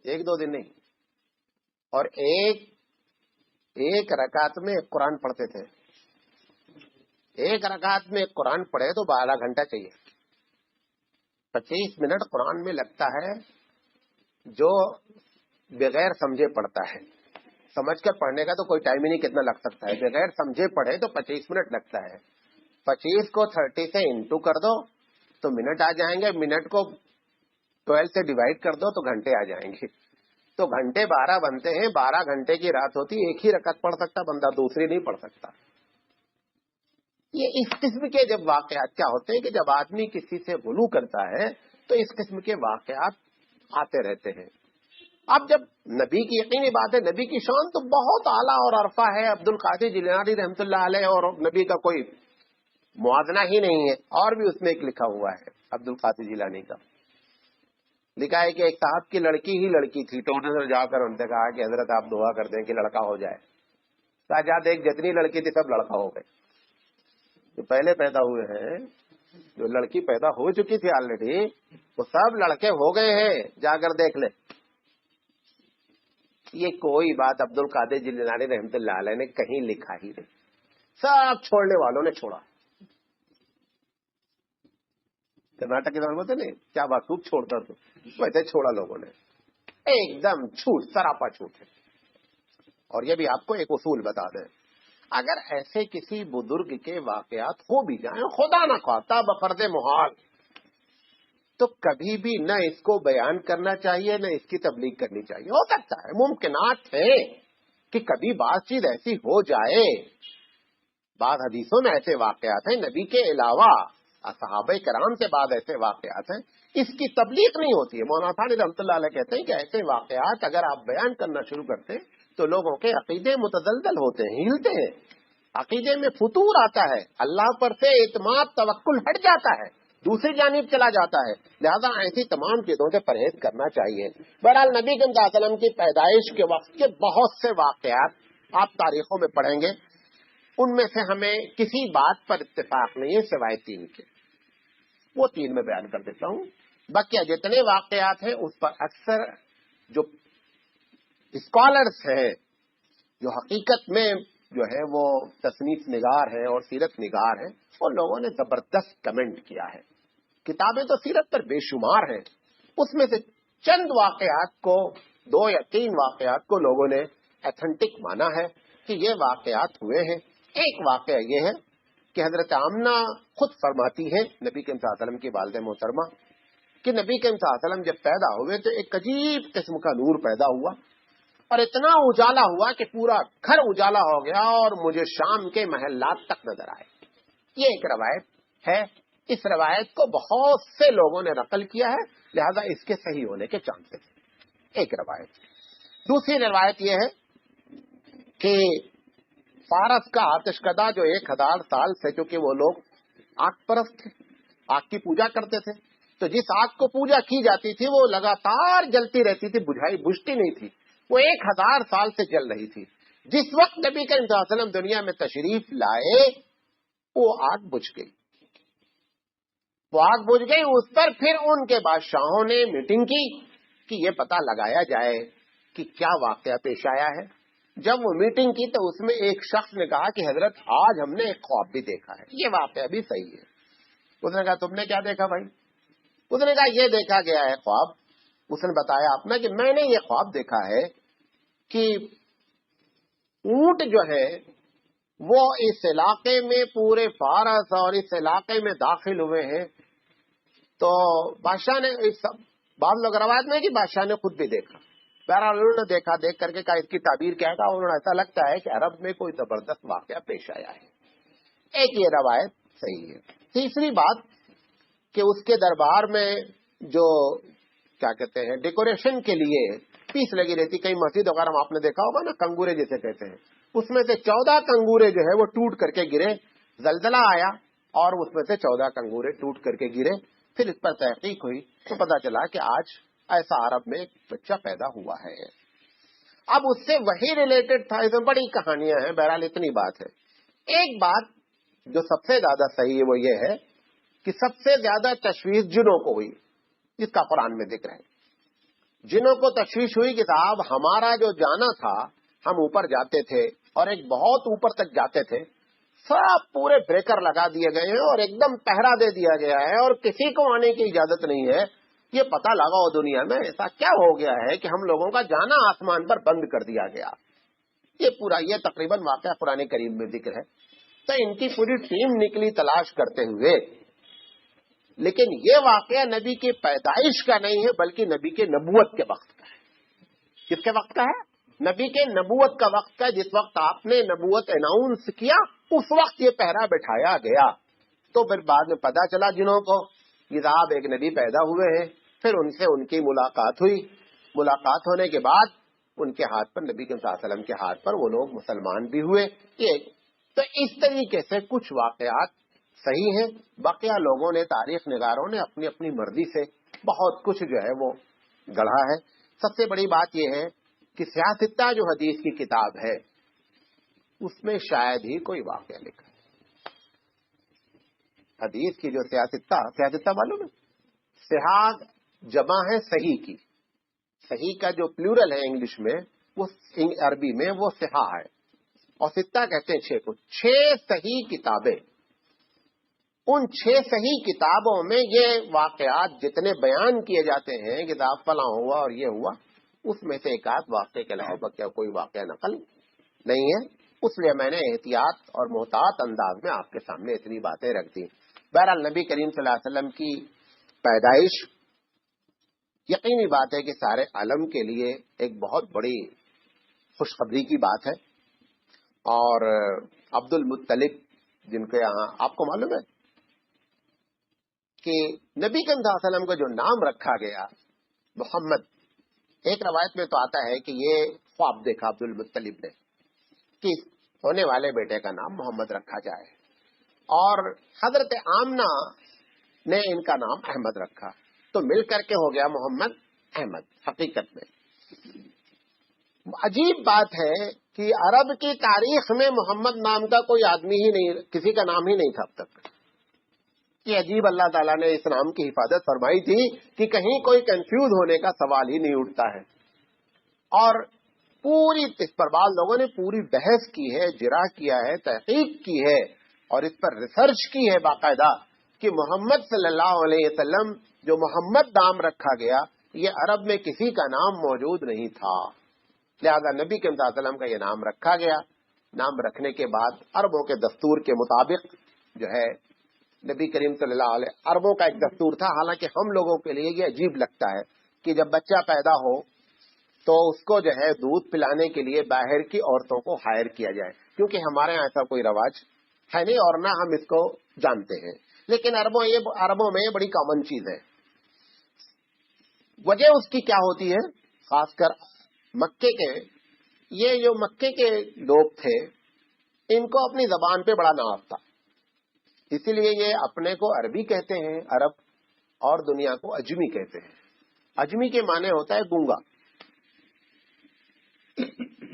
1-2 دن نہیں، اور ایک رکعت میں ایک قرآن پڑھتے تھے. ایک رکعت میں ایک قرآن پڑھے تو 12 گھنٹہ چاہیے. 25 منٹ قرآن میں لگتا ہے جو بغیر سمجھے پڑھتا ہے. سمجھ کر پڑھنے کا تو کوئی ٹائم ہی نہیں کتنا لگ سکتا ہے، بغیر سمجھے پڑھے تو 25 منٹ لگتا ہے. 25 کو 30 سے انٹو کر دو تو منٹ آ جائیں گے، منٹ کو 12 سے ڈیوائڈ کر دو تو گھنٹے آ جائیں گے. تو گھنٹے 12 بنتے ہیں. 12 گھنٹے کی رات ہوتی، ایک ہی رکعت پڑھ سکتا بندہ، دوسری نہیں پڑھ سکتا. یہ اس قسم کے جب واقعات کیا ہوتے ہیں کہ جب آدمی کسی سے غلو کرتا ہے تو اس قسم کے واقعات آتے رہتے ہیں. اب جب نبی کی یقینی بات ہے، نبی کی شان تو بہت اعلیٰ اور عرفہ ہے. عبد القادر جیلانی رحمۃ اللہ علیہ اور نبی کا کوئی موازنہ ہی نہیں ہے. اور بھی اس میں ایک لکھا ہوا ہے عبد القادر جیلانی کا، لکھا ہے کہ ایک صاحب کی لڑکی تھی تو انہوں نے جا کر ان سے کہا کہ حضرت آپ دعا کر دیں کہ لڑکا ہو جائے. شاہجہاں ایک جتنی لڑکی تھی سب لڑکا ہو گئے. جو پہلے پیدا ہوئے ہیں، جو لڑکی پیدا ہو چکی تھی آلریڈی، وہ سب لڑکے ہو گئے ہیں، جا کر دیکھ لیں. یہ کوئی بات عبد القادر جیلانی رحمۃ اللہ علیہ نے کہیں لکھا ہی نہیں. سب چھوڑنے والوں نے چھوڑا. کرناٹک کے میں نہیں کیا بات، خوب چھوڑتا تو ویسے چھوڑا لوگوں نے. ایک دم چھوٹ، سراپا چھوٹ ہے. اور یہ بھی آپ کو ایک اصول بتا دیں، اگر ایسے کسی بزرگ کے واقعات ہو بھی جائیں، خدا نہ خواستہ بفرض محال، تو کبھی بھی نہ اس کو بیان کرنا چاہیے نہ اس کی تبلیغ کرنی چاہیے. ہو سکتا ہے، ممکنات ہے کہ کبھی بات چیز ایسی ہو جائے. بعض حدیثوں میں ایسے واقعات ہیں، نبی کے علاوہ صحابہ کرام سے بعض ایسے واقعات ہیں، اس کی تبلیغ نہیں ہوتی ہے. مولانا ثانی رحمۃ اللہ علیہ کہتے ہیں کہ ایسے واقعات اگر آپ بیان کرنا شروع کرتے تو لوگوں کے عقیدے متزلزل ہوتے ہیں، ہلتے ہیں، عقیدے میں فتور آتا ہے، اللہ پر سے اعتماد توکل ہٹ جاتا ہے، دوسری جانب چلا جاتا ہے. لہذا ایسی تمام چیزوں سے پرہیز کرنا چاہیے. بہرحال نبی کریم صلی اللہ علیہ وسلم کی پیدائش کے وقت کے بہت سے واقعات آپ تاریخوں میں پڑھیں گے. ان میں سے ہمیں کسی بات پر اتفاق نہیں ہے سوائے 3 کے. وہ 3 میں بیان کر دیتا ہوں. باقی جتنے واقعات ہیں اس پر اکثر جو اسکالرس ہیں، جو حقیقت میں جو ہے وہ تصنیف نگار ہیں اور سیرت نگار ہیں، ان لوگوں نے زبردست کمنٹ کیا ہے. کتابیں تو سیرت پر بے شمار ہیں، اس میں سے چند واقعات کو، 2 یا 3 واقعات کو لوگوں نے ایتھنٹک مانا ہے کہ یہ واقعات ہوئے ہیں. ایک واقعہ یہ ہے کہ حضرت آمنہ خود فرماتی ہے، نبی کریم صلی اللہ علیہ وسلم کی والدہ محترمہ، کہ نبی کریم صلی اللہ علیہ وسلم جب پیدا ہوئے تو ایک عجیب قسم کا نور پیدا ہوا اور اتنا اجالا ہوا کہ پورا گھر اجالا ہو گیا اور مجھے شام کے محلات تک نظر آئے. یہ ایک روایت ہے. اس روایت کو بہت سے لوگوں نے نقل کیا ہے، لہذا اس کے صحیح ہونے کے چانسز ہیں. ایک روایت. دوسری روایت یہ ہے کہ فارس کا آتش کدہ جو 1000 سال سے، چونکہ وہ لوگ آگ پرست تھے، آگ کی پوجا کرتے تھے، تو جس آگ کو پوجا کی جاتی تھی وہ لگاتار جلتی رہتی تھی، بجھتی نہیں تھی. وہ 1000 سال سے جل رہی تھی. جس وقت نبی کریم صلی اللہ علیہ وسلم دنیا میں تشریف لائے وہ آگ بجھ گئی. وہ آگ بجھ گئی. اس پر پھر ان کے بادشاہوں نے میٹنگ کی کہ یہ پتہ لگایا جائے کہ کیا واقعہ پیش آیا ہے. جب وہ میٹنگ کی تو اس میں ایک شخص نے کہا کہ حضرت آج ہم نے ایک خواب بھی دیکھا ہے. یہ واقعہ بھی صحیح ہے. اس نے کہا تم نے کیا دیکھا بھائی؟ اس نے کہا یہ دیکھا گیا ہے خواب. اس نے بتایا اپنا کہ میں نے یہ خواب دیکھا ہے کہ اونٹ جو ہے وہ اس علاقے میں پورے فارس اور اس علاقے میں داخل ہوئے ہیں. تو بادشاہ نے بعض لوگ روایت میں کہ بادشاہ نے خود بھی دیکھا. بہرحال انہوں نے دیکھا, دیکھ کر کے کہا اس کی تعبیر کیا ہے. انہوں نے ایسا لگتا ہے کہ عرب میں کوئی زبردست واقعہ پیش آیا ہے. ایک یہ روایت صحیح ہے. تیسری بات کہ اس کے دربار میں جو کیا کہتے ہیں ڈیکوریشن کے لیے پیس لگی رہتی. کئی مسجد وغیرہ آپ نے دیکھا ہوگا نا, کنگورے جیسے کہتے ہیں, اس میں سے 14 کنگورے جو ہے وہ ٹوٹ کر کے گرے. زلزلہ آیا اور اس میں سے 14 کنگورے ٹوٹ کر کے گرے. پھر اس پر تحقیق ہوئی تو پتا چلا کہ آج ایسا عرب میں ایک بچہ پیدا ہوا ہے. اب اس سے وہی ریلیٹڈ تھا. اس میں بڑی کہانیاں ہیں. بہرحال اتنی بات ہے. ایک بات جو سب سے زیادہ صحیح ہے وہ یہ ہے کہ سب سے زیادہ تشویش جنوں کو ہوئی, جس کا قرآن میں ذکر ہے. جنوں کو تشویش ہوئی کہ صاحب ہمارا جو جانا تھا, ہم اوپر جاتے تھے اور ایک بہت اوپر تک جاتے تھے, سب پورے بریکر لگا دیے گئے ہیں اور ایک دم پہرا دے دیا گیا ہے اور کسی کو آنے کی اجازت نہیں ہے. یہ پتہ لگاؤ دنیا میں ایسا کیا ہو گیا ہے کہ ہم لوگوں کا جانا آسمان پر بند کر دیا گیا. یہ تقریباً واقعہ قرآن کریم میں ذکر ہے. تو ان کی پوری ٹیم نکلی تلاش کرتے ہوئے, لیکن یہ واقعہ نبی کی پیدائش کا نہیں ہے بلکہ نبی کے نبوت کے وقت کا ہے. کس کے وقت کا ہے؟ نبی کے نبوت کا وقت کا. جس وقت آپ نے نبوت اناؤنس کیا اس وقت یہ پہرا بٹھایا گیا. تو پھر بعد میں پتا چلا جنہوں کو یہ صاحب ایک نبی پیدا ہوئے ہیں. پھر ان سے ان کی ملاقات ہوئی. ملاقات ہونے کے بعد ان کے ہاتھ پر, نبی کے صلی اللہ علیہ وسلم کے ہاتھ پر وہ لوگ مسلمان بھی ہوئے. تو اس طریقے سے کچھ واقعات صحیح ہیں. بقیہ لوگوں نے, تاریخ نگاروں نے اپنی اپنی مرضی سے بہت کچھ جو ہے وہ گڑھا ہے. سب سے بڑی بات یہ ہے کہ سیاستہ جو حدیث کی کتاب ہے اس میں شاید ہی کوئی واقعہ لکھا ہے. حدیث کی جو سیاستہ معلوم ہے, صحاح جمع ہے صحیح کی. صحیح کا جو پلورل ہے انگلش میں, وہ عربی میں وہ صحاح ہے, اور ستہ کہتے ہیں 6 کو. 6 صحیح کتابیں. ان 6 صحیح کتابوں میں یہ واقعات جتنے بیان کیے جاتے ہیں کہ صاحب فلاں ہوا اور یہ ہوا, اس میں سے ایک آدھ واقعے کے علاوہ کیا کوئی واقعہ نقل نہیں ہے. اس لیے میں نے احتیاط اور محتاط انداز میں آپ کے سامنے اتنی باتیں رکھ دی. بہرحال نبی کریم صلی اللہ علیہ وسلم کی پیدائش یقینی بات ہے کہ سارے عالم کے لیے ایک بہت بڑی خوشخبری کی بات ہے. اور عبد المطلب جن کے یہاں آپ کو معلوم ہے کہ نبی کریم صلی اللہ علیہ وسلم کا جو نام رکھا گیا محمد, ایک روایت میں تو آتا ہے کہ یہ خواب دیکھا عبد المطلب نے کہ ہونے والے بیٹے کا نام محمد رکھا جائے, اور حضرت آمنہ نے ان کا نام احمد رکھا, تو مل کر کے ہو گیا محمد احمد. حقیقت میں عجیب بات ہے کہ عرب کی تاریخ میں محمد نام کا کوئی آدمی ہی نہیں, کسی کا نام ہی نہیں تھا اب تک. یہ عجیب, اللہ تعالیٰ نے اس نام کی حفاظت فرمائی تھی کہ کہیں کوئی کنفیوز ہونے کا سوال ہی نہیں اٹھتا ہے. اور پوری اس پر بعض لوگوں نے پوری بحث کی ہے, جرا کیا ہے, تحقیق کی ہے اور اس پر ریسرچ کی ہے باقاعدہ کہ محمد صلی اللہ علیہ وسلم جو محمد نام رکھا گیا یہ عرب میں کسی کا نام موجود نہیں تھا. لہذا نبی کے صلی اللہ علیہ وسلم کا یہ نام رکھا گیا. نام رکھنے کے بعد عربوں کے دستور کے مطابق جو ہے نبی کریم صلی اللہ علیہ عربوں کا ایک دستور تھا. حالانکہ ہم لوگوں کے لیے یہ عجیب لگتا ہے کہ جب بچہ پیدا ہو تو اس کو جو ہے دودھ پلانے کے لیے باہر کی عورتوں کو ہائر کیا جائے, کیونکہ ہمارے یہاں ایسا کوئی رواج ہے نہیں اور نہ ہم اس کو جانتے ہیں. لیکن عربوں میں یہ بڑی کامن چیز ہے. وجہ اس کی کیا ہوتی ہے؟ خاص کر مکے کے, یہ جو مکے کے لوگ تھے ان کو اپنی زبان پہ بڑا ناز تھا, اسی لیے یہ اپنے کو عربی کہتے ہیں عرب, اور دنیا کو اجمی کہتے ہیں. اجمی کے معنی ہوتا ہے گونگا.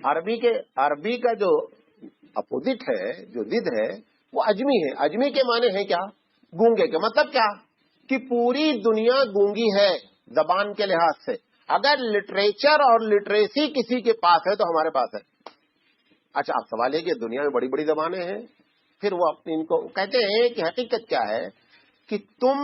عربی کا جو اپوزٹ ہے, جو ضد ہے, وہ اجمی ہے. اجمی کے معنی ہے کیا؟ گونگے کے. مطلب کیا کہ پوری دنیا گونگی ہے زبان کے لحاظ سے. اگر لٹریچر اور لٹریسی کسی کے پاس ہے تو ہمارے پاس ہے. اچھا, آپ سوال ہے کہ دنیا میں بڑی بڑی زبانیں ہیں, پھر وہ ان کو کہتے ہیں کہ حقیقت کیا ہے کہ تم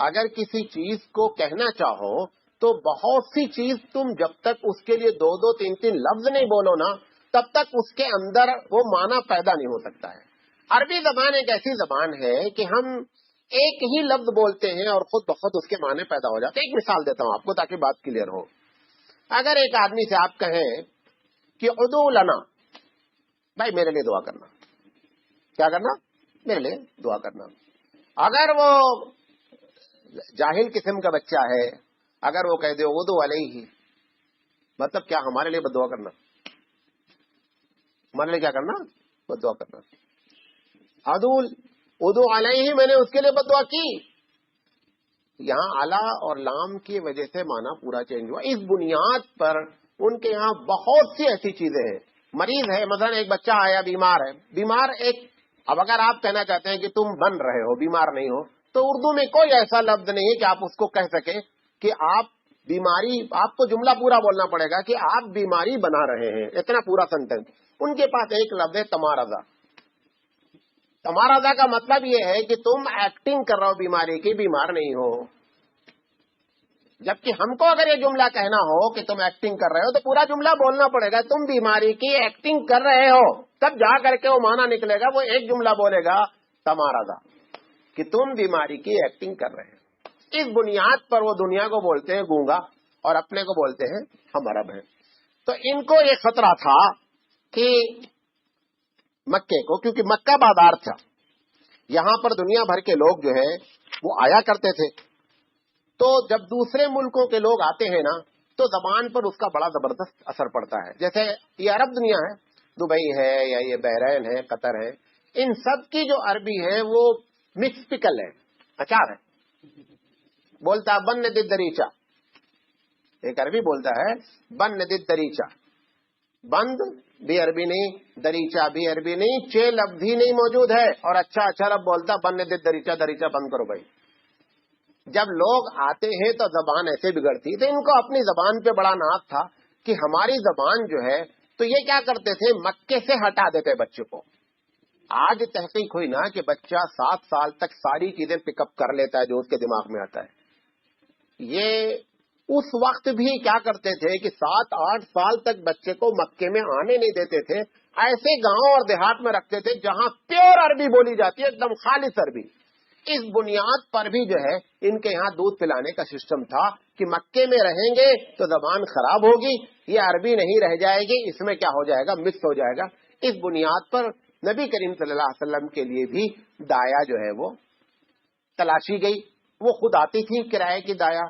اگر کسی چیز کو کہنا چاہو تو بہت سی چیز تم جب تک اس کے لیے دو دو تین تین لفظ نہیں بولو نا، تب تک اس کے اندر وہ معنی پیدا نہیں ہو سکتا ہے۔ عربی زبان ایک ایسی زبان ہے کہ ہم ایک ہی لفظ بولتے ہیں اور خود بخود اس کے معنی پیدا ہو جاتے ہیں۔ ایک مثال دیتا ہوں آپ کو تاکہ بات کلیئر ہو۔ اگر ایک آدمی سے آپ کہیں کہ ادعو لنا، بھائی میرے لیے دعا کرنا، کیا کرنا؟ میرے لیے دعا کرنا۔ اگر وہ جاہل قسم کا بچہ ہے، اگر وہ کہہ دے ادعو علیہ، مطلب کیا؟ ہمارے لیے بدعا کرنا، ہمارے لیے کیا کرنا؟ بدعا کرنا۔ ادعو علیہ، میں نے اس کے لیے بدعا کی۔ یہاں اعلی اور لام کی وجہ سے معنی پورا چینج ہوا۔ اس بنیاد پر ان کے یہاں بہت سی ایسی چیزیں ہیں۔ مریض ہے، مثلا ایک بچہ آیا بیمار ہے، بیمار ایک، اب اگر آپ کہنا چاہتے ہیں کہ تم بن رہے ہو، بیمار نہیں ہو، تو اردو میں کوئی ایسا لفظ نہیں ہے کہ آپ اس کو کہہ سکیں کہ آپ بیماری، آپ کو جملہ پورا بولنا پڑے گا کہ آپ بیماری بنا رہے ہیں، اتنا پورا سینٹینس۔ ان کے پاس ایک لفظ ہے تمارضا۔ تمارضا کا مطلب یہ ہے کہ تم ایکٹنگ کر رہے ہو بیماری کی، بیمار نہیں ہو۔ جبکہ ہم کو اگر یہ جملہ کہنا ہو کہ تم ایکٹنگ کر رہے ہو تو پورا جملہ بولنا پڑے گا، تم بیماری کی ایکٹنگ کر رہے ہو، تب جا کر کے وہ معنی نکلے گا۔ وہ ایک جملہ بولے گا تمارضا، کہ تم بیماری کی ایکٹنگ کر رہے ہیں۔ اس بنیاد پر وہ دنیا کو بولتے ہیں گونگا اور اپنے کو بولتے ہیں ہم عرب ہیں۔ تو ان کو یہ خطرہ تھا کہ مکے کو، کیونکہ مکہ بازار تھا، یہاں پر دنیا بھر کے لوگ جو ہے وہ آیا کرتے تھے، تو جب دوسرے ملکوں کے لوگ آتے ہیں نا تو زبان پر اس کا بڑا زبردست اثر پڑتا ہے۔ جیسے یہ عرب دنیا ہے، دبئی ہے یا یہ بحرین ہے، قطر ہے، ان سب کی جو عربی ہے وہ مکس پکل ہے، اچار ہے۔ بولتا ہے بن ندی دریچہ، ایک عربی بولتا ہے بن ندی دریچہ، بند بھی عربی نہیں، دریچہ بھی عربی نہیں، چھ لفظ ہی نہیں موجود ہے، اور اچھا رب بولتا بن ندی دریچہ، دریچہ بند کرو بھائی۔ جب لوگ آتے ہیں تو زبان ایسے بگڑتی، تو ان کو اپنی زبان پہ بڑا ناز تھا کہ ہماری زبان جو ہے، تو یہ کیا کرتے تھے، مکے سے ہٹا دیتے بچے کو۔ آج تحقیق ہوئی نا کہ بچہ 7 سال تک ساری چیزیں پک اپ کر لیتا ہے جو اس کے دماغ میں آتا ہے۔ یہ اس وقت بھی کیا کرتے تھے کہ 7-8 سال تک بچے کو مکے میں آنے نہیں دیتے تھے، ایسے گاؤں اور دیہات میں رکھتے تھے جہاں پیور عربی بولی جاتی ہے، ایک دم خالص عربی۔ اس بنیاد پر بھی جو ہے ان کے یہاں دودھ پلانے کا سسٹم تھا کہ مکے میں رہیں گے تو زبان خراب ہوگی، یہ عربی نہیں رہ جائے گی، اس میں کیا ہو جائے گا، مکس ہو جائے گا۔ اس بنیاد پر نبی کریم صلی اللہ علیہ وسلم کے لیے بھی دایا جو ہے وہ تلاشی گئی۔ وہ خود آتی تھی کرائے کی دایا،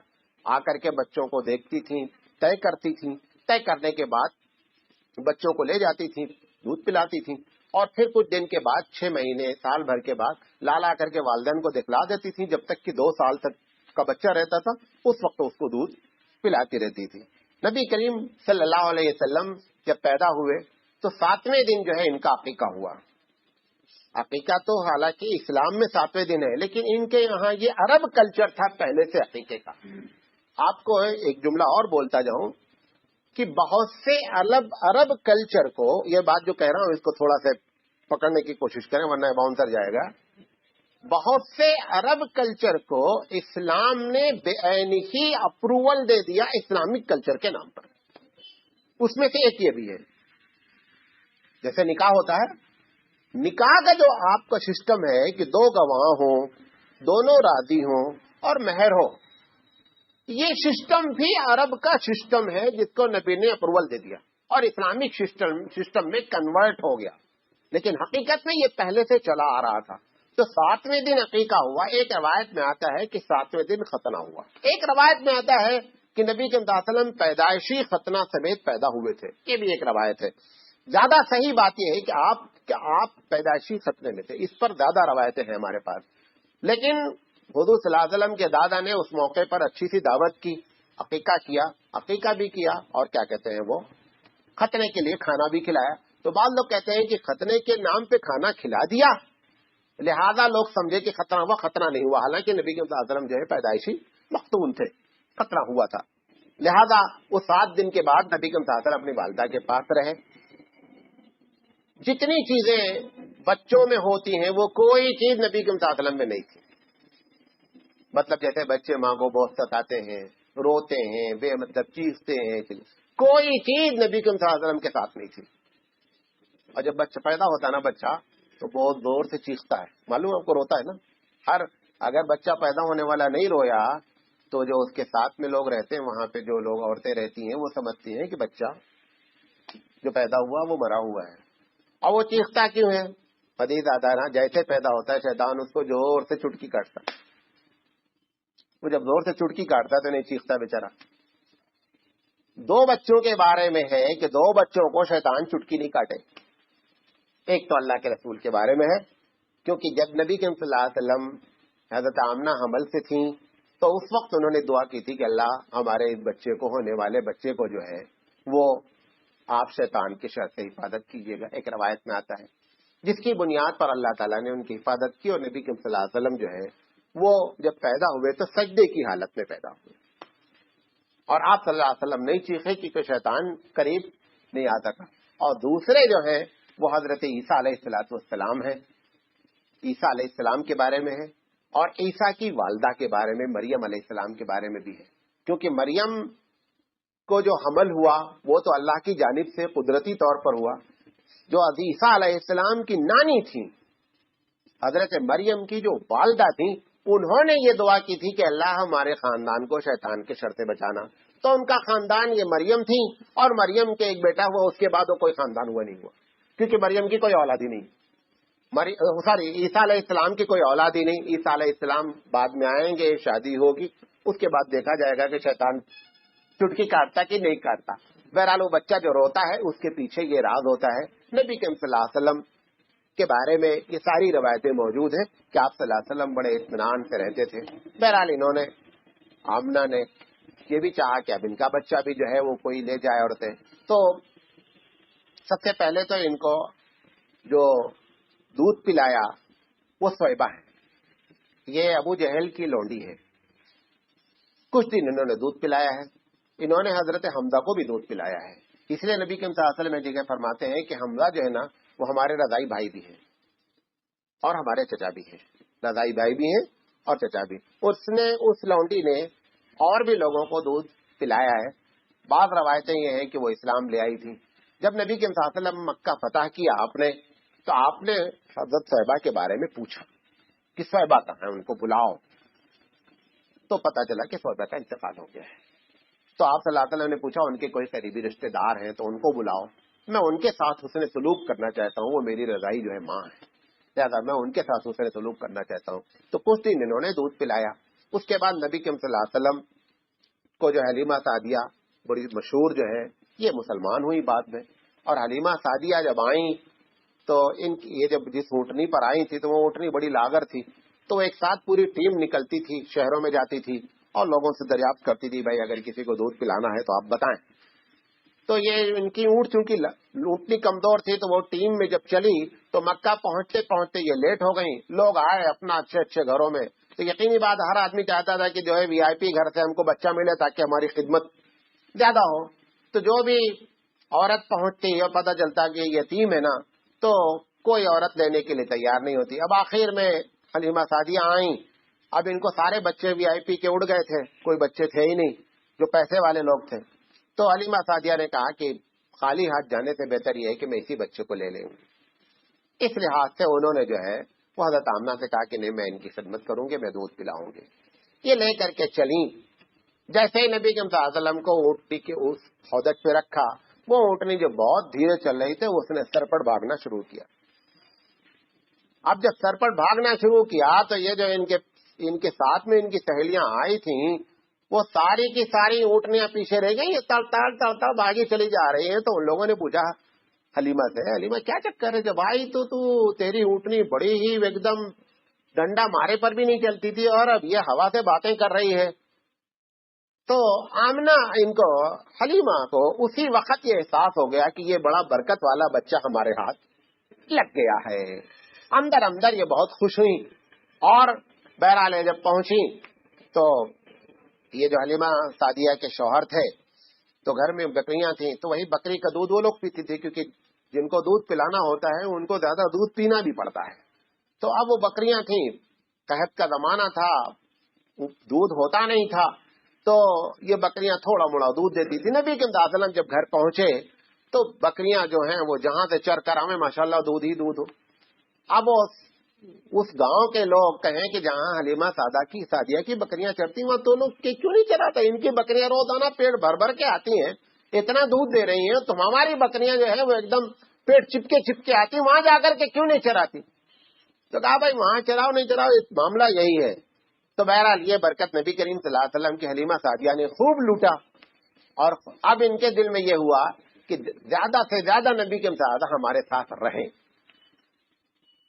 آ کر کے بچوں کو دیکھتی تھیں، طے کرتی تھیں، طے کرنے کے بعد بچوں کو لے جاتی تھیں، دودھ پلاتی تھیں، اور پھر کچھ دن کے بعد 6 مہینے سال بھر کے بعد لا کر کے والدین کو دکھلا دیتی تھی۔ جب تک کہ 2 سال تک کا بچہ رہتا تھا اس وقت اس کو دودھ پلاتی رہتی تھی۔ نبی کریم صلی اللہ علیہ وسلم جب پیدا ہوئے تو 7ویں دن جو ہے ان کا عقیقہ ہوا۔ عقیقہ تو حالانکہ اسلام میں 7ویں دن ہے، لیکن ان کے یہاں یہ عرب کلچر تھا پہلے سے عقیقے کا۔ آپ کو ایک جملہ اور بولتا جاؤں کہ بہت سے عرب کلچر کو، یہ بات جو کہہ رہا ہوں اس کو تھوڑا سا پکڑنے کی کوشش کریں ورنہ باؤنسر جائے گا۔ بہت سے عرب کلچر کو اسلام نے بے عینی ہی اپروول دے دیا اسلامک کلچر کے نام پر۔ اس میں سے ایک یہ بھی ہے، جیسے نکاح ہوتا ہے، نکاح کا جو آپ کا سسٹم ہے کہ 2 گواہ ہوں، دونوں راضی ہوں اور مہر ہو، یہ سسٹم بھی عرب کا سسٹم ہے جس کو نبی نے اپروول دے دیا اور اسلامک سسٹم میں کنورٹ ہو گیا، لیکن حقیقت میں یہ پہلے سے چلا آ رہا تھا۔ تو 7ویں دن عقیقہ ہوا۔ ایک روایت میں آتا ہے کہ 7ویں دن ختنہ ہوا، ایک روایت میں آتا ہے کہ نبی کریم صلی اللہ علیہ وسلم پیدائشی ختنہ سمیت پیدا ہوئے تھے، یہ بھی ایک روایت ہے۔ زیادہ صحیح بات یہ ہے کہ آپ پیدائشی ختنے میں تھے، اس پر زیادہ روایتیں ہیں ہمارے پاس، لیکن حضور صلی اللہ علیہ وسلم کے دادا نے اس موقع پر اچھی سی دعوت کی، عقیقہ بھی کیا اور کیا کہتے ہیں وہ ختنے کے لیے کھانا بھی کھلایا۔ تو بعض لوگ کہتے ہیں کہ ختنے کے نام پہ کھانا کھلا دیا لہذا لوگ سمجھے کہ ختنہ ہوا، ختنہ نہیں ہوا، حالانکہ نبی صلی اللہ علیہ وسلم جو ہے پیدائشی مختون تھے، ختنہ ہوا تھا۔ لہذا وہ 7 دن کے بعد نبی صلی اللہ علیہ وسلم اپنی والدہ کے پاس رہے۔ جتنی چیزیں بچوں میں ہوتی ہیں وہ کوئی چیز نبی صلی اللہ علیہ وسلم میں نہیں تھی۔ مطلب جیسے بچے ماں کو بہت ستاتے ہیں، روتے ہیں، بے مطلب چیختے ہیں، کوئی چیز نبی کریم صلی اللہ علیہ وسلم کے ساتھ نہیں تھی. اور جب بچہ پیدا ہوتا ہے نا بچہ تو بہت زور سے چیختا ہے، معلوم آپ کو روتا ہے نا. اگر بچہ پیدا ہونے والا نہیں رویا تو جو اس کے ساتھ میں لوگ رہتے ہیں وہاں پہ جو لوگ عورتیں رہتی ہیں وہ سمجھتی ہیں کہ بچہ جو پیدا ہوا وہ مرا ہوا ہے. اور وہ چیختا کیوں ہے؟ حدیث آتا ہے نا، جیسے پیدا ہوتا ہے شیطان اس کو زور سے چٹکی کاٹتا ہے. وہ جب زور سے چٹکی کاٹتا ہے تو نہیں چیختا بیچارہ. 2 بچوں کے بارے میں ہے کہ 2 بچوں کو شیطان چٹکی نہیں کاٹے. ایک تو اللہ کے رسول کے بارے میں ہے، کیونکہ جب نبی کریم صلی اللہ علیہ وسلم حضرت آمنہ حمل سے تھیں تو اس وقت انہوں نے دعا کی تھی کہ اللہ ہمارے اس بچے کو، ہونے والے بچے کو جو ہے وہ آپ شیطان کی شر سے حفاظت کیجیے گا. ایک روایت میں آتا ہے جس کی بنیاد پر اللہ تعالیٰ نے ان کی حفاظت کی، اور نبی کریم صلی اللہ علیہ وسلم جو ہے وہ جب پیدا ہوئے تو سجدے کی حالت میں پیدا ہوئے، اور آپ صلی اللہ علیہ وسلم نہیں چیخے کیونکہ شیطان قریب نہیں آتا تھا. اور دوسرے جو ہیں وہ حضرت عیسیٰ علیہ السلام ہے. عیسیٰ علیہ السلام کے بارے میں ہے، اور عیسیٰ کی والدہ کے بارے میں مریم علیہ السلام کے بارے میں بھی ہے، کیونکہ مریم کو جو حمل ہوا وہ تو اللہ کی جانب سے قدرتی طور پر ہوا. جو عیسیٰ علیہ السلام کی نانی تھی، حضرت مریم کی جو والدہ تھی، انہوں نے یہ دعا کی تھی کہ اللہ ہمارے خاندان کو شیطان کے شر سے بچانا. تو ان کا خاندان یہ مریم تھی، اور مریم کے ایک بیٹا ہوا، اس کے بعد وہ کوئی خاندان ہوا نہیں ہوا، کیونکہ مریم کی کوئی اولاد ہی نہیں. عیسیٰ علیہ السلام کی کوئی اولاد ہی نہیں. عیسیٰ علیہ السلام بعد میں آئیں گے، شادی ہوگی، اس کے بعد دیکھا جائے گا کہ شیطان چٹکی کاٹتا کہ نہیں کاٹتا. بہرحال وہ بچہ جو روتا ہے اس کے پیچھے یہ راز ہوتا ہے. نبی کریم صلی اللہ علیہ وسلم کے بارے میں یہ ساری روایتیں موجود ہیں کہ آپ صلی اللہ علیہ وسلم بڑے اطمینان سے رہتے تھے. بہرحال انہوں نے، آمنہ نے یہ بھی چاہا کہ اب ان کا بچہ بھی جو ہے وہ کوئی لے جائے عورتیں. تو سب سے پہلے تو ان کو جو دودھ پلایا وہ صویبہ ہے. یہ ابو جہل کی لونڈی ہے. کچھ دن انہوں نے دودھ پلایا ہے. انہوں نے حضرت حمزہ کو بھی دودھ پلایا ہے. اس لیے نبی کریم صلی اللہ علیہ وسلم جگہ فرماتے ہیں کہ حمزہ جو ہے نا وہ ہمارے رضائی بھائی بھی ہیں اور ہمارے چچا بھی ہیں. رضائی بھائی بھی ہیں اور چچا بھی. اس لونڈی نے اور بھی لوگوں کو دودھ پلایا ہے. بعض روایتیں یہ ہیں کہ وہ اسلام لے آئی تھی. جب نبی کریم صلی اللہ علیہ وسلم مکہ فتح کیا آپ نے، تو آپ نے حضرت صہبہ کے بارے میں پوچھا کہ صہبہ کہاں ہے، ان کو بلاؤ. تو پتا چلا کہ صہبہ کا انتقال ہو گیا ہے. تو آپ صلی اللہ علیہ وسلم نے پوچھا ان کے کوئی قریبی رشتہ دار ہیں تو ان کو بلاؤ، میں ان کے ساتھ حسن سلوک کرنا چاہتا ہوں، وہ میری رضائی جو ہے ماں ہے، لہٰذا میں ان کے ساتھ حسن سلوک کرنا چاہتا ہوں. تو کچھ دن انہوں نے دودھ پلایا. اس کے بعد نبی کریم صلی اللہ علیہ وسلم کو جو حلیمہ سعدیہ بڑی مشہور جو ہے یہ مسلمان ہوئی بعد میں. اور حلیمہ سعدیہ جب آئیں تو یہ جب جس اونٹنی پر آئی تھی تو وہ اونٹنی بڑی لاغر تھی. تو ایک ساتھ پوری ٹیم نکلتی تھی، شہروں میں جاتی تھی اور لوگوں سے دریافت کرتی تھی بھائی اگر کسی کو دودھ پلانا ہے تو آپ بتائیں. تو یہ ان کی اونٹ چونکہ اونٹنی کمزور تھی تو وہ ٹیم میں جب چلی تو مکہ پہنچتے پہنچتے یہ لیٹ ہو گئی. لوگ آئے اپنا اچھے اچھے گھروں میں. تو یقینی بات ہر آدمی چاہتا تھا کہ جو ہے وی آئی پی گھر سے ہم کو بچہ ملے تاکہ ہماری خدمت زیادہ ہو. تو جو بھی عورت پہنچتی اور پتہ چلتا کہ یہ یتیم ہے نا تو کوئی عورت لینے کے لیے تیار نہیں ہوتی. اب آخر میں حلیمہ سعدیہ آئیں. اب ان کو سارے بچے وی آئی پی کے اڑ گئے تھے، کوئی بچے تھے ہی نہیں جو پیسے والے لوگ تھے. تو حلیمہ سعدیہ نے کہا کہ خالی ہاتھ جانے سے بہتر یہ ہے کہ میں اسی بچے کو لے لوں. اس لحاظ سے انہوں نے جو ہے وہ حضرت آمنہ سے کہا کہ نہیں میں ان کی خدمت کروں گی، میں دودھ پلاؤں گی. یہ لے کر کے چلیں. جیسے ہی نبی کریم صلی اللہ علیہ وسلم کو اونٹنی کے اس ہودج پہ رکھا، وہ اونٹنی جو بہت دھیرے چل رہی تھی اس نے سر پر بھاگنا شروع کیا. اب جب سر پر بھاگنا شروع کیا تو یہ جو ان کے ساتھ میں ان کی سہیلیاں آئی تھیں وہ ساری کی ساری اونٹنیاں پیچھے رہ گئی، تڑ تڑ بھاگی چلی جا رہی ہیں. تو ان لوگوں نے پوچھا حلیمہ سے، حلیمہ کیا چکر ہے، جب آئی تو تیری اونٹنی بڑی ہی ایک دم ڈنڈا مارے پر بھی نہیں چلتی تھی اور اب یہ ہوا سے باتیں کر رہی ہے. تو آمنہ حلیمہ کو اسی وقت یہ احساس ہو گیا کہ یہ بڑا برکت والا بچہ ہمارے ہاتھ لگ گیا ہے. اندر اندر یہ بہت خوش ہوئی اور بہرحال جب پہنچی تو یہ جو حلیمہ سعدیہ کے شوہر تھے تو گھر میں بکریاں تھیں تو وہی بکری کا دودھ وہ لوگ پیتی تھی، کیونکہ جن کو دودھ پلانا ہوتا ہے ان کو زیادہ دودھ پینا بھی پڑتا ہے. تو اب وہ بکریاں تھیں، قحط کا زمانہ تھا، دودھ ہوتا نہیں تھا. تو یہ بکریاں تھوڑا موڑا دودھ دیتی تھی. نبی کریم صلی اللہ علیہ وسلم جب گھر پہنچے تو بکریاں جو ہیں وہ جہاں سے چر کر آئیں ماشاءاللہ دودھ ہی دودھ ہو. اب اس گاؤں کے لوگ کہیں کہ جہاں حلیمہ سعدیہ کی بکریاں چرتی وہاں تو لوگ کیوں نہیں چراتے؟ ان کی بکریاں روزانہ پیٹ بھر بھر کے آتی ہیں, اتنا دودھ دے رہی ہیں, تو ہماری بکریاں جو ہے وہ ایک دم پیٹ چپکے آتی, وہاں جا کر کے کیوں نہیں چراتی؟ تو کہا بھائی وہاں چراؤ نہیں چراؤ, معاملہ یہی ہے. تو بہرحال یہ برکت نبی کریم صلی اللہ علیہ وسلم کی حلیمہ سعدیہ نے خوب لوٹا, اور اب ان کے دل میں یہ ہوا کہ زیادہ سے زیادہ نبی کریم صلی اللہ علیہ وسلم ہمارے ساتھ رہیں,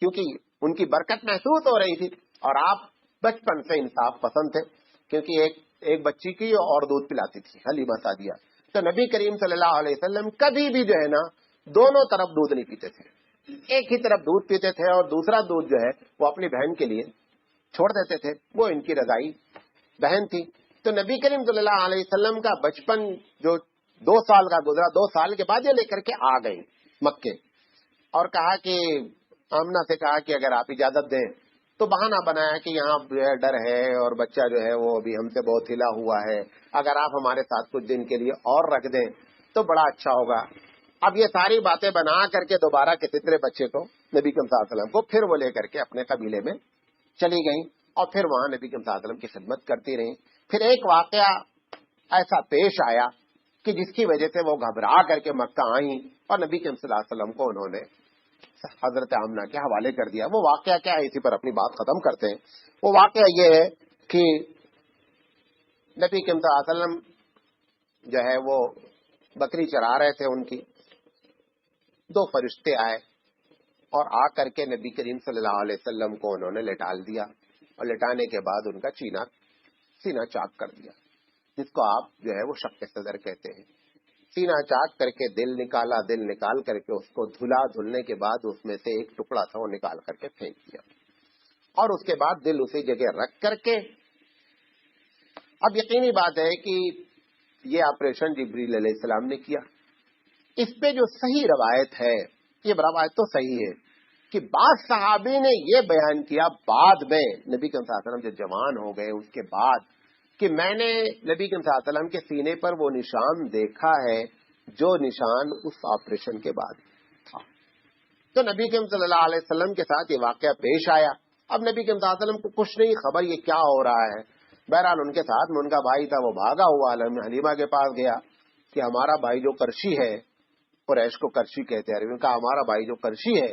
کیونکہ ان کی برکت محسوس ہو رہی تھی. اور آپ بچپن سے انصاف پسند تھے, کیونکہ ایک بچی کی اور دودھ پلاتی تھی حلیمہ سعدیہ. تو نبی کریم صلی اللہ علیہ وسلم کبھی بھی جو ہے نا دونوں طرف دودھ نہیں پیتے تھے, ایک ہی طرف دودھ پیتے تھے, اور دوسرا دودھ جو ہے وہ اپنی بہن کے لیے چھوڑ دیتے تھے, وہ ان کی رضائی بہن تھی. تو نبی کریم صلی اللہ علیہ وسلم کا بچپن جو 2 سال کا گزرا, 2 سال کے بعد یہ لے کر کے آ گئی مکے, اور کہا کہ آمنہ سے کہا کہ اگر آپ اجازت دیں تو بہانہ بنایا کہ یہاں جو ہے ڈر ہے اور بچہ جو ہے وہ ابھی ہم سے بہت ہلا ہوا ہے, اگر آپ ہمارے ساتھ کچھ دن کے لیے اور رکھ دیں تو بڑا اچھا ہوگا. اب یہ ساری باتیں بنا کر کے دوبارہ کے تیسرے بچے کو نبی کریم صلی اللہ علیہ وسلم کو پھر وہ لے کر کے اپنے قبیلے میں چلی گئیں, اور پھر وہاں نبی کریم صلی اللہ علیہ وسلم کی خدمت کرتی رہیں. پھر ایک واقعہ ایسا پیش آیا کہ جس کی وجہ سے وہ گھبرا کر کے مکہ آئیں, اور نبی کریم صلی اللہ علیہ وسلم کو انہوں نے حضرت آمنہ کے حوالے کر دیا. وہ واقعہ کیا ہے, اسی پر اپنی بات ختم کرتے ہیں. وہ واقعہ یہ ہے کہ نبی کریم صلی اللہ علیہ وسلم جو ہے وہ بکری چرا رہے تھے, ان کی 2 فرشتے آئے اور آ کر کے نبی کریم صلی اللہ علیہ وسلم کو انہوں نے لٹال دیا, اور لٹانے کے بعد ان کا سینہ چاک کر دیا, جس کو آپ جو ہے وہ شق صدر کہتے ہیں. سینہ چاک کر کے دل نکالا, دل نکال کر کے اس کو دھلا, دھلنے کے بعد اس میں سے ایک ٹکڑا تھا وہ نکال کر کے پھینک دیا, اور اس کے بعد دل اسی جگہ رکھ کر کے. اب یقینی بات ہے کہ یہ آپریشن جبریل علیہ السلام نے کیا. اس پہ جو صحیح روایت ہے, یہ روایت تو صحیح ہے کہ بعض صحابی نے یہ بیان کیا بعد میں نبی کریم صلی اللہ علیہ وسلم جب جوان ہو گئے اس کے بعد, کہ میں نے نبی کریم صلی اللہ علیہ وسلم کے سینے پر وہ نشان دیکھا ہے جو نشان اس آپریشن کے بعد تھا. تو نبی کریم صلی اللہ علیہ وسلم کے ساتھ یہ واقعہ پیش آیا. اب نبی کریم صلی اللہ علیہ وسلم کو کچھ نہیں خبر یہ کیا ہو رہا ہے. بہرحال ان کے ساتھ میں ان کا بھائی تھا, وہ بھاگا ہوا حلیمہ کے پاس گیا کہ ہمارا بھائی جو کرشی ہے, قریش کو کرشی کہتے ہیں, کہا ہمارا بھائی جو کرشی ہے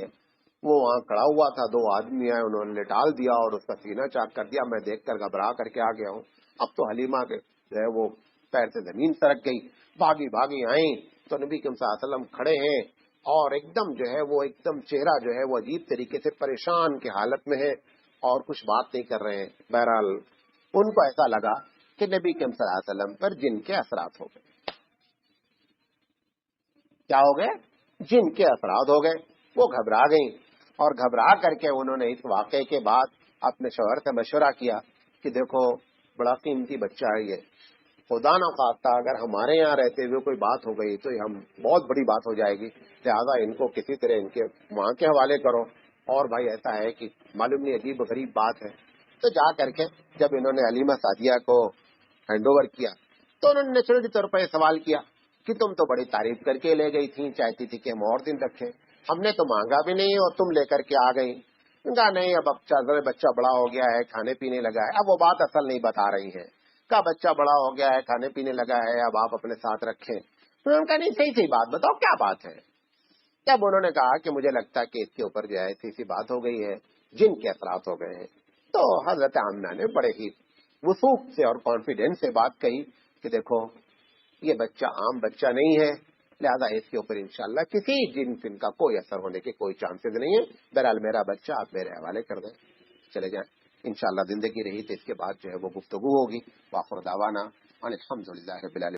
وہ وہاں کھڑا ہوا تھا, 2 آدمی آئے, انہوں نے لٹال دیا اور اس کا سینہ چاک کر دیا. میں دیکھ کر گھبرا کر کے آ گیا ہوں. اب تو حلیمہ کے جو ہے وہ پیر سے زمین سرک گئی, بھاگی آئیں تو نبی کریم صلی اللہ علیہ وسلم کھڑے ہیں, اور ایک دم جو ہے وہ ایک دم چہرہ جو ہے وہ عجیب طریقے سے پریشان کی حالت میں ہے, اور کچھ بات نہیں کر رہے ہیں. بہرحال ان کو ایسا لگا کہ نبی کریم صلی اللہ علیہ وسلم پر جن کے اثرات ہو گئے. کیا ہو گئے؟ جن کے اثرات ہو گئے. وہ گھبرا گئیں, اور گھبرا کر کے انہوں نے اس واقعے کے بعد اپنے شوہر سے مشورہ کیا کہ دیکھو بڑا قیمتی بچہ ہے یہ, خدا نہ خواستہ اگر ہمارے یہاں رہتے ہوئے کوئی بات ہو گئی تو ہم بہت بڑی بات ہو جائے گی, لہذا ان کو کسی طرح ان کے وہاں کے حوالے کرو. اور بھائی ایسا ہے کہ معلوم نہیں عجیب و غریب بات ہے. تو جا کر کے جب انہوں نے حلیمہ سعدیہ کو ہینڈ اوور کیا تو انہوں نے نیچرلی طور پر سوال کیا کہ تم تو بڑی تعریف کر کے لے گئی تھی, چاہتی تھی کہ ہم اور دن رکھیں, ہم نے تو مانگا بھی نہیں اور تم لے کر کے آ گئی. کہا نہیں, اب بچہ بڑا ہو گیا ہے, کھانے پینے لگا ہے. اب وہ بات اصل نہیں بتا رہی ہے. کہا بچہ بڑا ہو گیا ہے, کھانے پینے لگا ہے, اب آپ اپنے ساتھ رکھیں. انہوں نے کہا نہیں, صحیح بات بتاؤ کیا بات ہے. تب انہوں نے کہا کہ مجھے لگتا ہے کہ اس کے اوپر جو ہے ایسی بات ہو گئی ہے, جن کے اثرات ہو گئے ہیں. تو حضرت آمنہ نے بڑے ہی وثوق سے اور کانفیڈینس سے بات کہی کہ دیکھو یہ بچہ عام بچہ نہیں ہے, لہذا اس کے اوپر انشاءاللہ کسی جن کا کوئی اثر ہونے کے کوئی چانسز نہیں ہے. بہرحال میرا بچہ آپ میرے حوالے کر دیں, چلے جائیں. انشاءاللہ زندگی رہی تو اس کے بعد جو ہے وہ گفتگو ہوگی. وآخر دعوانا الحمدللہ رب العالمین.